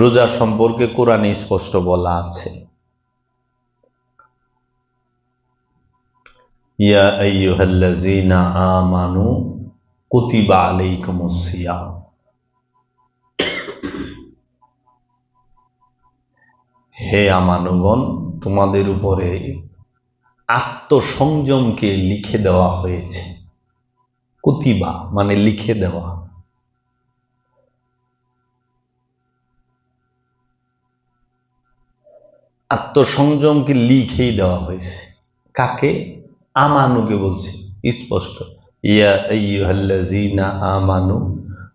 রোজা সম্পর্কে কোরআনে স্পষ্ট বলা আছে, ইয়া আইয়ুহাল্লাযীনা আমানু কুতিবা আলাইকুমুস সিয়াম। হে আমানুগণ, তোমাদের উপরে আত্মসংযমকে লিখে দেওয়া হয়েছে। কুতিবা মানে লিখে দেওয়া। আত্মসংযমকে লিখেই দেওয়া হয়েছে। কাকে? আমানুকে বলছে স্পষ্ট, ইয়া আইয়ুহাল্লাযীনা আমানু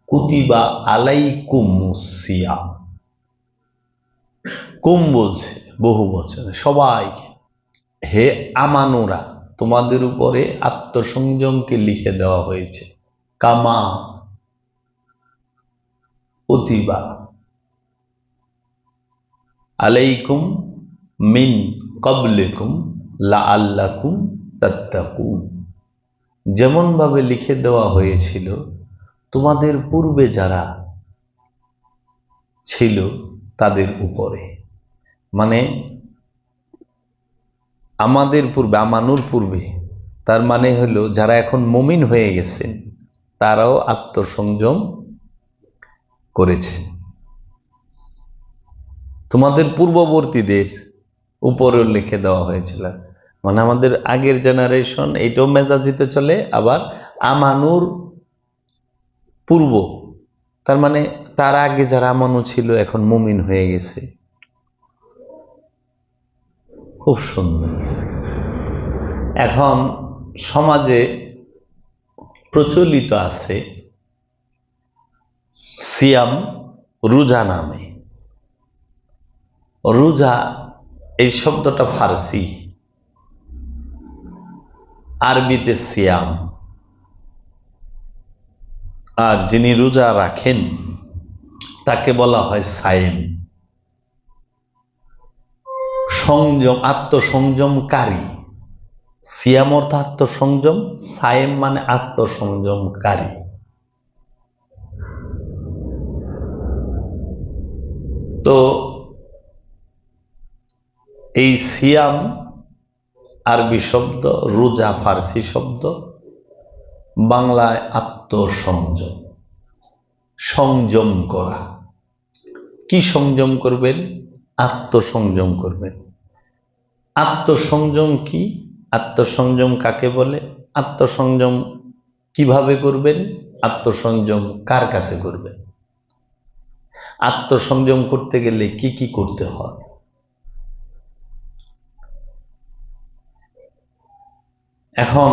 কুতিবা আলাইকুমুস সিয়াম। কুম বলছে বহু বচনে, সবাইকে। হে আমানুরা, তোমাদের উপরে আত্মসংযমকে লিখে দেওয়া হয়েছে। কামা কুতিবা আলাইকুম মিন ক্বাবলিকুম লাআল্লাকুম তাত্তাকুন। যেমন ভাবে লিখে দেওয়া হয়েছিল তোমাদের পূর্বে যারা ছিল তাদের উপরে, মানে আমাদের পূর্বে, আমানুর পূর্বে, তার মানে হলো যারা এখন মুমিন হয়ে গেছেন তারাও আত্মসংযম করেছেন। তোমাদের পূর্ববর্তীদের উপরেও লিখে দেওয়া হয়েছিল, মানে আমাদের আগের জেনারেশন, এইটাও মেজাজিতে চলে। আবার আমানুর পূর্ব, তার মানে তার আগে যারা আমানু ছিল এখন মুমিন হয়ে গেছে। খুব সুন্দর। এখন সমাজে প্রচলিত আছে সিয়াম, রোজা নামে। রোজা এই শব্দটা ফার্সি, আরবিতে সিয়াম। আর যিনি রোজা রাখেন তাকে বলা হয় সায়েম। সংযম, আত্মসংযমকারী। সিয়াম অর্থ আত্মসংযম, সায়েম মানে আত্মসংযমকারী। তো এই সিয়াম আরবি শব্দ, রোজা ফার্সি শব্দ, বাংলায় আত্মসংযম, সংযম করা। কি সংযম করবেন? আত্মসংযম করবেন। আত্মসংযম কি? আত্মসংযম কাকে বলে? আত্মসংযম কিভাবে করবেন? আত্মসংযম কার কাছে করবেন? আত্মসংযম করতে গেলে কি কি করতে হয়? এখন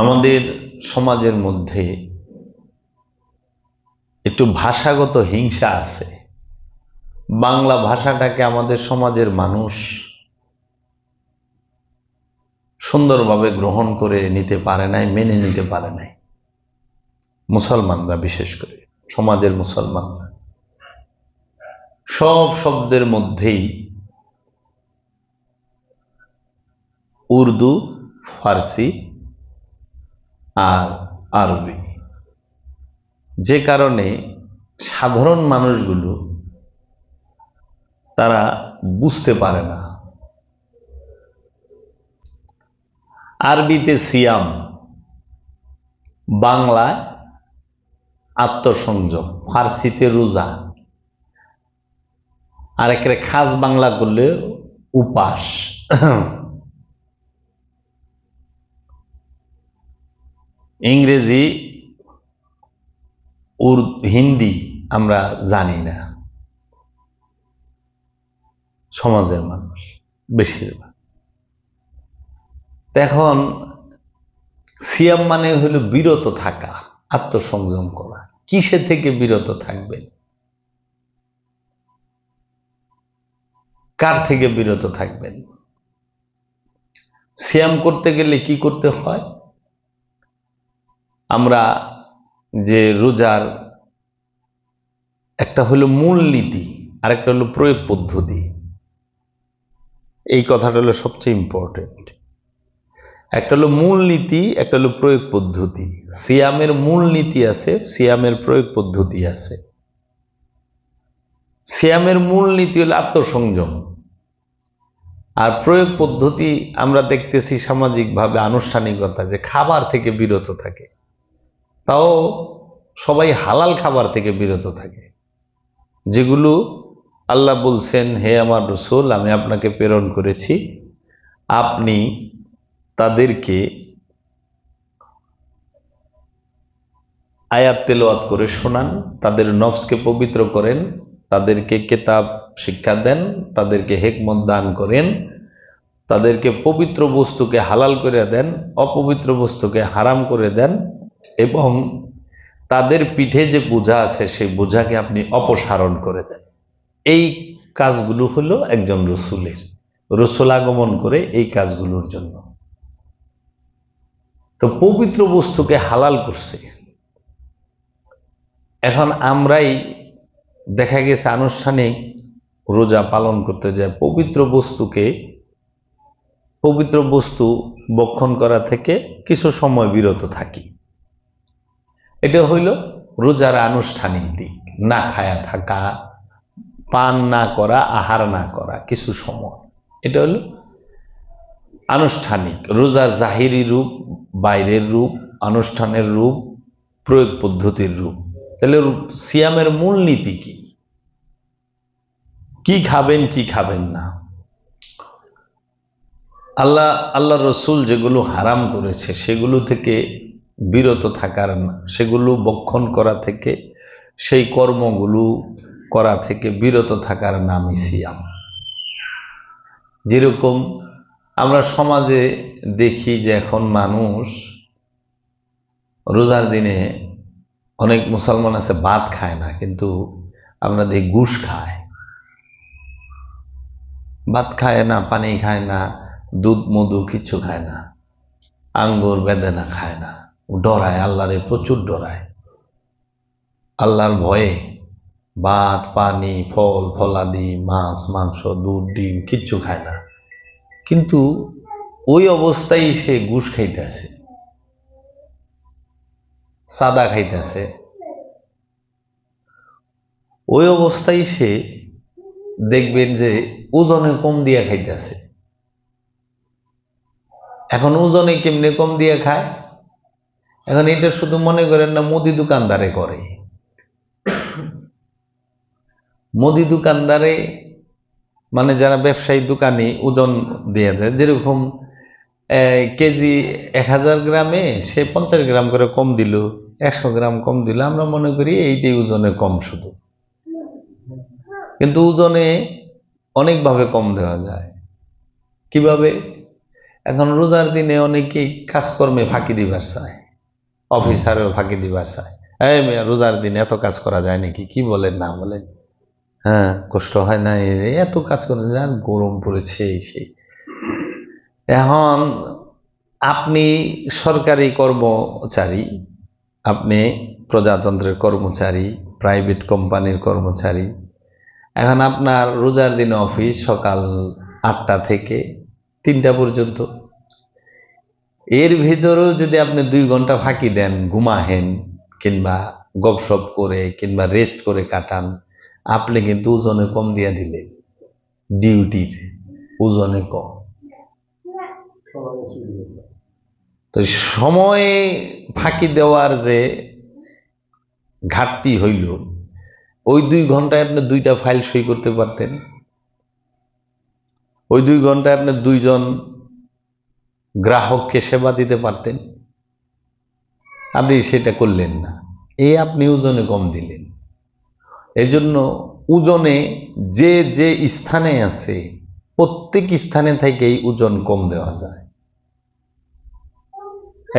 আমাদের সমাজের মধ্যে একটু ভাষাগত হিংসা আছে। বাংলা ভাষাটাকে আমাদের সমাজের মানুষ সুন্দরভাবে গ্রহণ করে নিতে পারে নাই, মেনে নিতে পারে নাই। মুসলমানরা, বিশেষ করে সমাজের মুসলমানরা, সব শব্দের মধ্যেই উর্দু, ফার্সি আর আরবি, যে কারণে সাধারণ মানুষগুলো তারা বুঝতে পারে না। আরবিতে সিয়াম, বাংলায় আত্মসংযম, ফার্সিতে রোজা, আর একেবারে খাস বাংলা করলে উপাস। ইংরেজি, হিন্দি আমরা জানি না সমাজের মানুষ বেশিরভাগ। এখন সিয়াম মানে হলো বিরত থাকা, আত্মসংযম করা। কিসে থেকে বিরত থাকবেন? কার থেকে বিরত থাকবেন? সিয়াম করতে গেলে কি করতে হয়? আমরা যে রোজার একটা হলো মূল নীতি, আর একটা হলো প্রয়োগ পদ্ধতি। এই কথাটা হলো সবচেয়ে ইম্পর্টেন্ট। একটা হলো মূল নীতি, একটা হলো প্রয়োগ পদ্ধতি। সিয়ামের মূল নীতি আছে, সিয়ামের প্রয়োগ পদ্ধতি আছে। সিয়ামের মূল নীতি হলো আত্মসংযম, আর প্রয়োগ পদ্ধতি আমরা দেখতেছি সামাজিকভাবে আনুষ্ঠানিকতা, যে খাবার থেকে বিরত থাকে, তাও সবাই হালাল খাবার থেকে বিরত থাকে, যেগুলো আল্লাহ বলছেন, হে আমার রসূল, আমি আপনাকে প্রেরণ করেছি, আপনি তাদেরকে আয়াত তেলাওয়াত করে শোনান, তাদের নফসকে পবিত্র করেন, তাদেরকে কিতাব শিক্ষা দেন, তাদেরকে হিকমত দান করেন, তাদেরকে পবিত্র বস্তুকে হালাল করে দেন, অপবিত্র বস্তুকে হারাম করে দেন, এবং তাদের পিঠে যে বোঝা আছে সেই বোঝাকে আপনি অপসারণ করে দেন। এই কাজগুলো হলো একজন রসুলের, রসুল আগমন করে এই কাজগুলোর জন্য। তো পবিত্র বস্তুকে হালাল করছে। এখন আমরাই দেখা গেছে আনুষ্ঠানিক রোজা পালন করতে যায় পবিত্র বস্তু ভক্ষণ করা থেকে কিছু সময় বিরত থাকি। এটা হইল রোজার আনুষ্ঠানিক দিক, না খায়া থাকা, পান না করা, আহার না করা কিছু সময়, এটা হলো আনুষ্ঠানিক রোজার জাহিরি রূপ, বাইরের রূপ, আনুষ্ঠানের রূপ, প্রয়োগ পদ্ধতির রূপ। তাহলে সিয়ামের মূল নীতি কি? কি খাবেন কি খাবেন না? আল্লাহ রসুল যেগুলো হারাম করেছে সেগুলো থেকে বিরত থাকার না, সেগুলো ভক্ষণ করা থেকে, সেই কর্মগুলো করা থেকে বিরত থাকার নামই সিয়াম। যেরকম আমরা সমাজে দেখি যে এখন মানুষ রোজার দিনে, অনেক মুসলমান আছে ভাত খায় না, কিন্তু আমরা দেখি ঘুষ খায়, ভাত খায় না, পানি খায় না, দুধ মধু কিছু খায় না, আঙ্গুর বেদানা খায় না, ডরায়, আল্লাহরে প্রচুর ডরায়, আল্লাহর ভয়ে ভাত পানি ফল ফলাদি মাছ মাংস দুধ ডিম কিচ্ছু খায় না, কিন্তু ওই অবস্থায় সে ঘুষ খাইতেছে, সাদা খাইতেছে, ওই অবস্থায় সে দেখবেন যে ওজনে কম দিয়ে খাইতেছে। এখন ওজনে কেমনে কম দিয়ে খায়? এখন এটা শুধু মনে করেন না মুদি দোকানদারে করে, মুদি দোকানদারে মানে যারা ব্যবসায়ী দোকানি ওজন দিয়ে দেয়, যেরকম কেজি 1000 গ্রামে সে 50 গ্রাম করে কম দিল, 100 গ্রাম কম দিল, আমরা মনে করি এইটাই ওজনে কম শুধু, কিন্তু ওজনে অনেকভাবে কম দেওয়া যায়। কিভাবে? এখন রোজার দিনে অনেকেই কাজকর্মে ফাঁকি দিবার চায়, অফিসারেও ফাঁকি দিবার চায়, এই মেয়া রোজার দিন এত কাজ করা যায় নাকি, কি বলেন না বলেন, হ্যাঁ কষ্ট হয় না, এত কাজ করেন, গরম পড়েছে এই সেই। এখন আপনি সরকারি কর্মচারী, আপনি প্রজাতন্ত্রের কর্মচারী, প্রাইভেট কোম্পানির কর্মচারী, এখন আপনার রোজার দিন অফিস সকাল 8টা থেকে 3টা পর্যন্ত, এর ভিতরেও যদি আপনি 2 ঘন্টা ফাঁকি দেন, ঘুমাহেন কিংবা গপসপ করে কিংবা রেস্ট করে কাটান, আপনি কিন্তু ওজনে কম দিয়ে দিলেন, ডিউটির ওজনে কম। তো সময় ফাঁকি দেওয়ার যে ঘাটতি হইল, ওই 2 ঘন্টায় আপনি 2টা ফাইল সই করতে পারতেন, ওই 2 ঘন্টায় আপনি 2 জন গ্রাহককে সেবা দিতে পারতেন, আপনি সেটা করলেন না, আপনি ওজনে কম দিলেন। এই জন্য ওজনে যে যে স্থানে আছে প্রত্যেক স্থানে থেকেই ওজন কম দেওয়া যায়।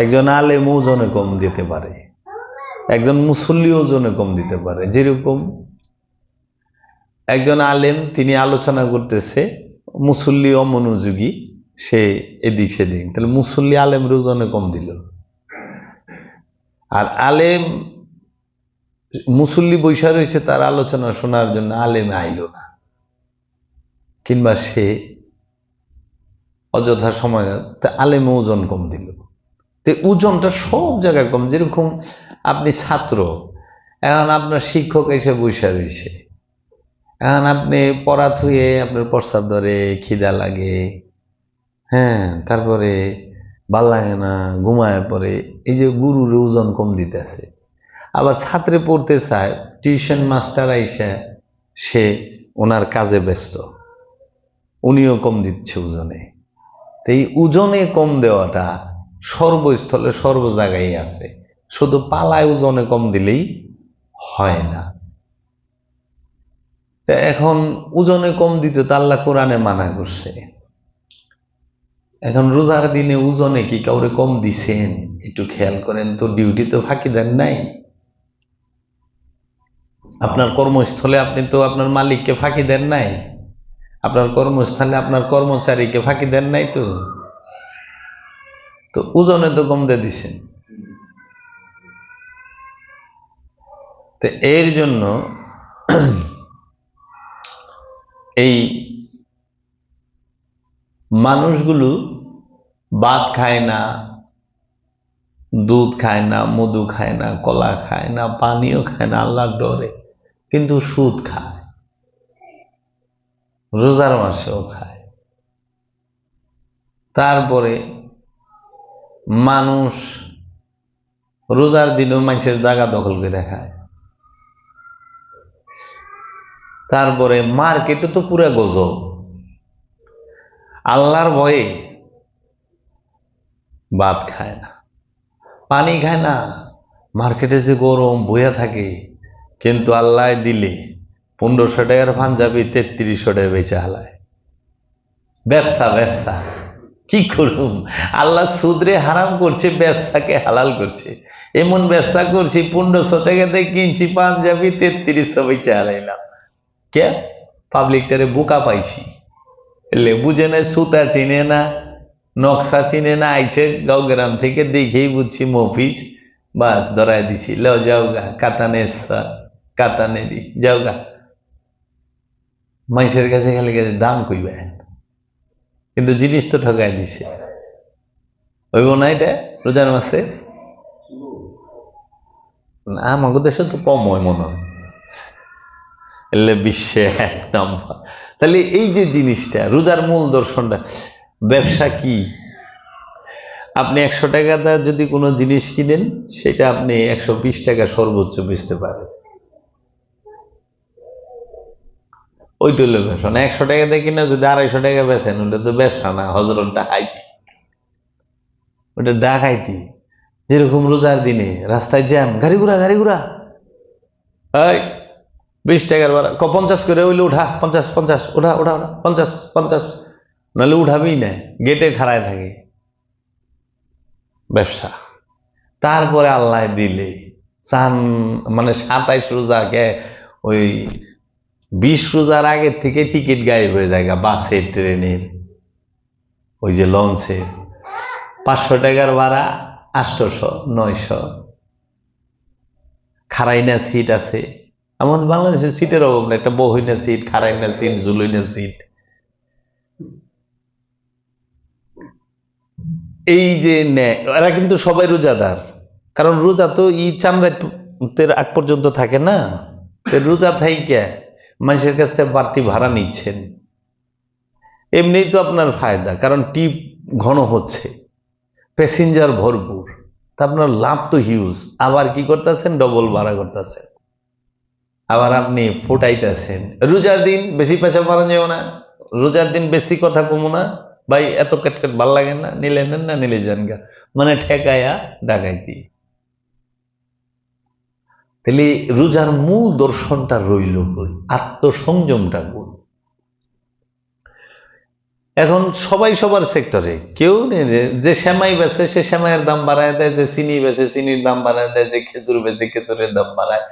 একজন আলেম ওজনে কম দিতে পারে, একজন মুসল্লি ওজনে কম দিতে পারে। যেরকম একজন আলেম তিনি আলোচনা করতেছে, মুসল্লি অমনোযোগী, সে এদিক সেদিক, তাহলে মুসল্লি আলেমের ওজনে কম দিল। আর আলেম মুসল্লি বৈশা রয়েছে তার আলোচনা শোনার জন্য, আলেম আইল না, কিংবা সে অযথা সময়, আলেম ওজন কম দিল। তো ওজনটা সব জায়গায় কম। যেরকম আপনি ছাত্র, এখন আপনার শিক্ষক এসে বৈশা রয়েছে, এখন আপনি পড়া থুয়ে আপনার প্রস্রাব ধরে, খিদা লাগে, হ্যাঁ, তারপরে ভাল লাগে না, ঘুমায় পড়ে, এই যে গুরুর ওজন কম দিতেছে। আবার ছাত্রে পড়তে চায়, টিউশন মাস্টার আইসা সে ওনার কাজে ব্যস্ত, উনিও কম দিচ্ছে ওজনে। তো এই ওজনে কম দেওয়াটা সর্বস্থলে সর্ব জায়গায় আছে, শুধু পালায় ওজনে কম দিলেই হয় না। তা এখন ওজনে কম দিতে তো আল্লাহ কোরআনে মানা করছে। এখন রোজার দিনে ওজনে কি কাউরে কম দিছেন? একটু খেয়াল করেন তো, ডিউটি তো ফাঁকি দেন নাই। আপনার কর্মস্থলে আপনি তো আপনার মালিককে ফাঁকি দেন নাই, আপনার কর্মস্থলে আপনার কর্মচারীকে ফাঁকি দেন নাই। তো তো ওজনে তো কম দিয়ে দিছেন। তো এর জন্য এই মানুষগুলো ভাত খায় না, দুধ খায় না, মধু খায় না, কলা খায় না, পানিও খায় না আল্লাহর ডরে, কিন্তু সুদ খায়, রোজার মাসেও খায়। তারপরে মানুষ রোজার দিনেও মানুষের জায়গা দখল করে খায়। তারপরে মার্কেটে তো পুরা গজব, আল্লাহর ভয়ে ভাত খায় না, পানি খায় না, মার্কেটে যে গরম বইয়া থাকে, কিন্তু আল্লাহ দিলে 1500 টাকার পাঞ্জাবি 3300 টাকা বেচে হালায়। ব্যবসা ব্যবসা কি করুম, আল্লাহ সুদরে হারাম করছে, ব্যবসাকে হালাল করছে। এমন ব্যবসা করছি 1500 টাকাতে কিনছি পাঞ্জাবি 3300 বেচে হালাইলাম। কে? পাবলিকটারে বোকা পাইছি, এলে বুঝে না, সুতা চিনে না, নকশা চিনে না, আইছে গাঁও গ্রাম থেকে, দেখেই বুঝছি মফিজ, বাস ধরাই দিছি, লো যাওগা কাতানে, কাতানে দি যাওগা। মানুষের কাছে খালি গেছে দাম কইবে, কিন্তু জিনিস তো ঠকাই দিছে। হইব না এটা রোজার মাসে? আমাদের দেশে তো কম হয় মনে হয়, এলে বিশ্বে 1 নম্বর। তাহলে এই যে জিনিসটা, রোজার মূল দর্শনটা, ব্যবসা কি? আপনি 100 টাকাতে যদি কোনো জিনিস কিনেন, সেটা আপনি 120 টাকা সর্বোচ্চ বেচতে পারেন, ওইটা হলো ব্যবসা। না 100 টাকাতে কিনে যদি 250 টাকা বেচেন, ওটা তো ব্যবসা না, হজরত ডাকাইতি, ওটা ডাকাইতি। যেরকম রোজার দিনে রাস্তায় জ্যাম, গাড়ি ঘোড়া গাড়ি ঘোড়া, 20 টাকার ভাড়া 50 করে হইলে উঠা, 50 50 উঠা উঠা উঠা, 50 50, নাহলে উঠাবি না, গেটে খাড়ায় থাকে, ব্যবসা। তারপরে আল্লাহ দিলে চান, মানে 27 রোজাকে, ওই 20 রোজার আগের থেকে টিকিট গায়েব হয়ে যায়, বাসের, ট্রেনের, ওই যে লঞ্চের। 500 টাকার ভাড়া 800 900, খাড়াইনা সিট আছে। আমাদের বাংলাদেশের সিটের অভাব না, একটা বহিনা সিট, খাড়াইনা সিট, জুলইনা সিট। এই যে এরা কিন্তু সবাই রোজাদার, কারণ রোজা তো চামড়াতের আগ পর্যন্ত থাকে না। রোজা থাইকা মানুষের কাছ থেকে বাড়তি ভাড়া নিচ্ছেন, এমনিই তো আপনার ফায়দা, কারণ টিপ ঘন হচ্ছে, প্যাসেঞ্জার ভরপুর, তা আপনার লাভ তো হিউজ। আবার কি করতেছেন? ডবল ভাড়া করতেছেন, আবার আপনি ফুটাইতেছেন। রোজার দিন বেশি পয়সা পাওয়া যাবে না, রোজার দিন বেশি কথা কমো না, ভাই এত কেটকেট ভাল লাগে না, নিলে নেন না নিলে যান গা, মানে ঠেকায়া ডাকাইতি। তাহলে রোজার মূল দর্শনটা রইল কই? আত্মসংযমটা কই? এখন সবাই সবার সেক্টরে, কেউ নেই যে সেমাই বেচে সে সেমাইয়ের দাম বাড়ায় দেয়, যে চিনি বেচে চিনির দাম বাড়ায় দেয়, যে খেজুর বেচে খেজুরের দাম বাড়ায়,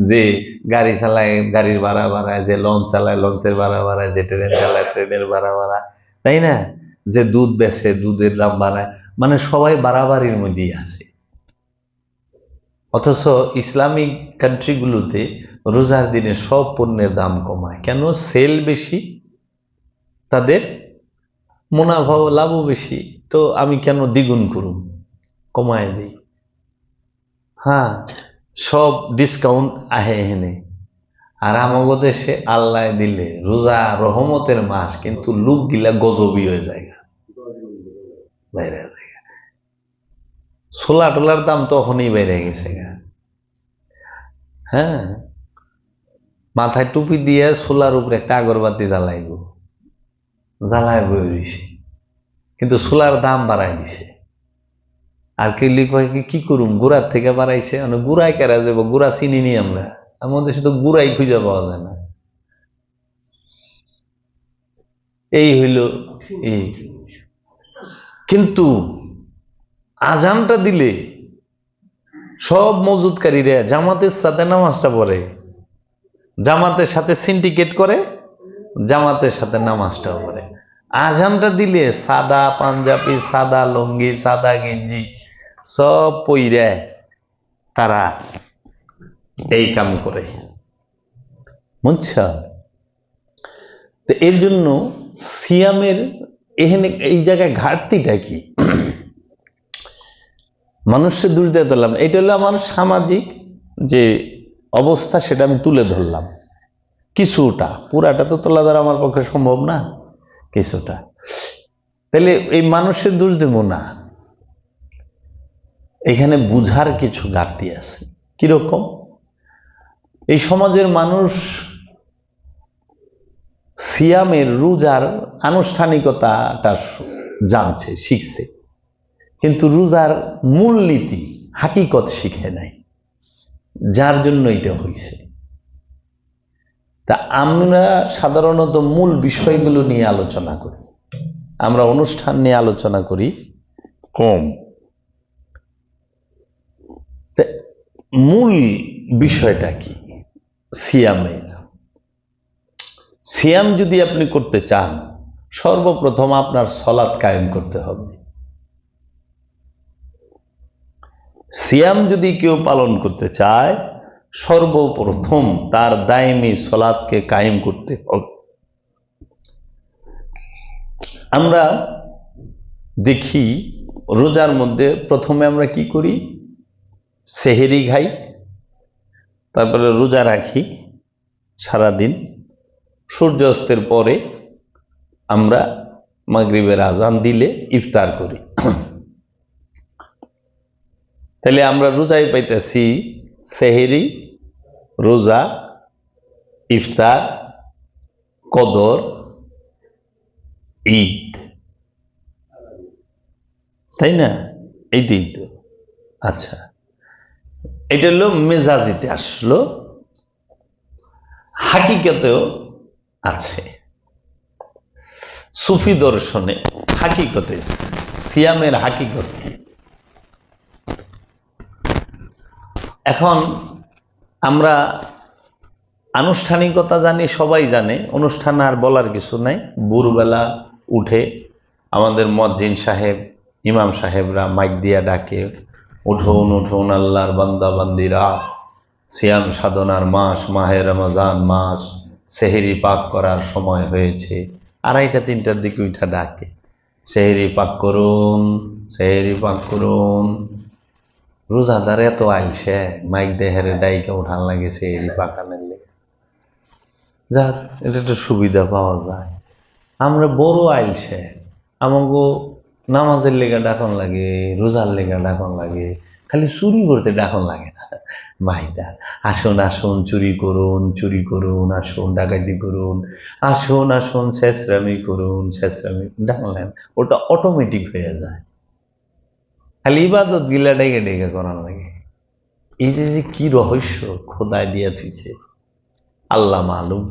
যে গাড়ি চালায় গাড়ির ভাড়া বাড়ায়, যে লঞ্চ চালায় লঞ্চের ভাড়া বাড়ায়, যে ট্রেন চালায় ট্রেনের ভাড়া বাড়ায়, তাই না? যে দুধ বেচে দুধের দাম বাড়ায়, মানে সবাই বাড়াবাড়ির মধ্যেই আছে। অথচ ইসলামিক কান্ট্রিগুলোতে রোজার দিনে সব পণ্যের দাম কমায় কেন? সেল বেশি, তাদের মুনাফা ও লাভও বেশি, তো আমি কেন দ্বিগুণ করুম, কমায় দিই। হ্যাঁ, সব ডিসকাউন্ট আহে এখানে, আর আমাগো দেশে আল্লাহ দিলে রোজা রহমতের মাস, কিন্তু লোক গিলা গজবি হয়ে যায়, বাইরে যায়। ছোলা টোলার দাম তখনই বেড়ে গেছে গা। হ্যাঁ, মাথায় টুপি দিয়ে ছোলার উপরে একটা আগরবাতি জ্বালাইব, জ্বালায় বয়ে দিছে, কিন্তু ছোলার দাম বাড়াই দিছে। আর কেলি কয় কি করুম, গুড়ার থেকে বাড়াইছে, মানে গুড়াই কেরা যাবো, গুড়া চিনি নি আমরা, আমাদের দেশে তো গুড়াই খুঁজে পাওয়া যায় না। এই হইল এই। কিন্তু আজানটা দিলে সব মজুদকারীরা জামাতের সাথে নামাজটা পড়ে, জামাতের সাথে সিন্ডিকেট করে, জামাতের সাথে নামাজটাও পড়ে। আজানটা দিলে সাদা পাঞ্জাবি, সাদা লুঙ্গি, সাদা গেঞ্জি সব পইরে তারা এই কাম করে, বুঝছ? তো এর জন্য সিয়ামের এখানে এই জায়গায় ঘাটতিটা কি? মানুষের দোষ দিয়ে ধরলাম, এটা হলো আমার সামাজিক যে অবস্থা, সেটা আমি তুলে ধরলাম কিছুটা, পুরাটা তো তোলা ধরা আমার পক্ষে সম্ভব না, কিছুটা। তাহলে এই মানুষের দোষ দেব না, এখানে বুঝার কিছু ঘাটতি আছে। কিরকম? এই সমাজের মানুষ সিয়ামের রোজার আনুষ্ঠানিকতাটা জানছে, শিখছে, কিন্তু রোজার মূলনীতি হাকিকত শিখে নাই, যার জন্য এটা হয়েছে। তা আমরা সাধারণত মূল বিষয়গুলো নিয়ে আলোচনা করি, আমরা অনুষ্ঠান নিয়ে আলোচনা করি কম। মূল বিষয়টা কি সিয়ামের? সিয়াম যদি আপনি করতে চান, সর্বপ্রথম আপনার সালাত কায়েম করতে হবে। সিয়াম যদি কেউ পালন করতে চায়, সর্বপ্রথম তার দায়মি সালাতকে কায়েম করতে হবে। আমরা দেখি রোজার মধ্যে প্রথমে আমরা কি করি, সেহেরি খাই, তারপরে রোজা রাখি সারাদিন, সূর্যাস্তের পরে আমরা মাগরিবের আজান দিলে ইফতার করি। তাহলে আমরা রোজায় পাইতেছি সেহেরি, রোজা, ইফতার, কদর, ঈদ, তাই না? এইটাই তো। আচ্ছা, এটা হলো মেজাজিতে আসলো, হাকিকতেও আছে। সুফি দর্শনে হাকিকতে সিয়ামের হাকিকত। এখন আমরা আনুষ্ঠানিকতা জানি, সবাই জানে, অনুষ্ঠান আর বলার কিছু নাই। ভোরবেলা উঠে আমাদের মুয়াজ্জিন সাহেব, ইমাম সাহেবরা মাইক দিয়া ডাকে, উঠুন উঠুন আল্লাহর বান্দা বান্দিরা, সিয়াম সাধনার মাস মাহে রমজান মাস, সেহরি পাক করার সময় হয়েছে। 2:30-3টার দিকে উঠা ডাকে, সেহরি পাক করুন, সেহরি পাক করুন। রোজাদার এত আইলছে, মাইক দেহের ডাইকে উঠান লাগে সেহরি পাকানের লেগে, যাক এটা একটু সুবিধা পাওয়া যায়। আমরা বড় আইলছে, আমাকে নামাজের লেগা ডাকন লাগে, রোজার লেগা ডাকন লাগে, খালি চুরি করতে ডাকন লাগে না। মাইদার আসুন আসুন চুরি করুন, চুরি করুন, আসুন ডাকাতি করুন, আসুন আসুন ছেঁচড়ামি করুন, ছেঁচড়ামি ডাকলেন, ওটা অটোমেটিক হয়ে যায়। খালি ইবাদত গিলা ডেকে ডেকে করার লাগে। এই যে কি রহস্য খোদায় দিয়া থুইছে, আল্লাহ মালুম।